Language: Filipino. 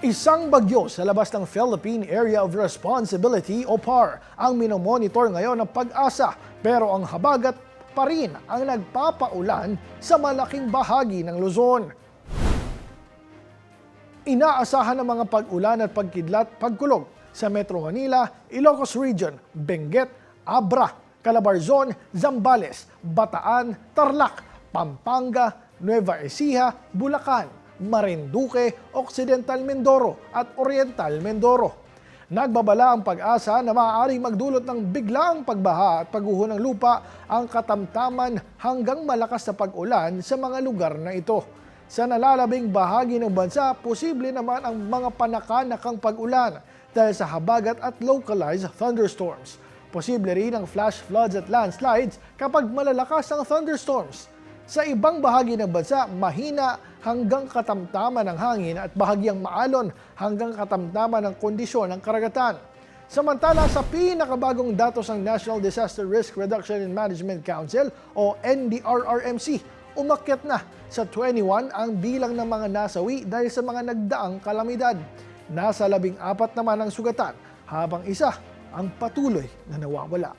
Isang bagyo sa labas ng Philippine Area of Responsibility o PAR ang minomonitor ngayon ng Pag-asa, pero ang habagat pa rin ang nagpapaulan sa malaking bahagi ng Luzon. Inaasahan ng mga pag-ulan at pagkidlat-pagkulog sa Metro Manila, Ilocos Region, Benguet, Abra, Calabarzon, Zambales, Bataan, Tarlac, Pampanga, Nueva Ecija, Bulacan, Marinduque, Occidental Mindoro at Oriental Mindoro. Nagbabala ang Pag-asa na maaaring magdulot ng biglaang pagbaha at pagguho ng lupa ang katamtaman hanggang malakas na pag-ulan sa mga lugar na ito. Sa nalalabing bahagi ng bansa, posible naman ang mga panakanakang pag-ulan dahil sa habagat at localized thunderstorms. Posible rin ang flash floods at landslides kapag malalakas ang thunderstorms. Sa ibang bahagi ng bansa, mahina hanggang katamtaman ng hangin at bahagyang maalon hanggang katamtaman ng kondisyon ng karagatan. Samantala, sa pinakabagong datos ng National Disaster Risk Reduction and Management Council o NDRRMC, umakyat na sa 21 ang bilang ng mga nasawi dahil sa mga nagdaang kalamidad. Nasa 14 naman ang sugatan, habang isa ang patuloy na nawawala.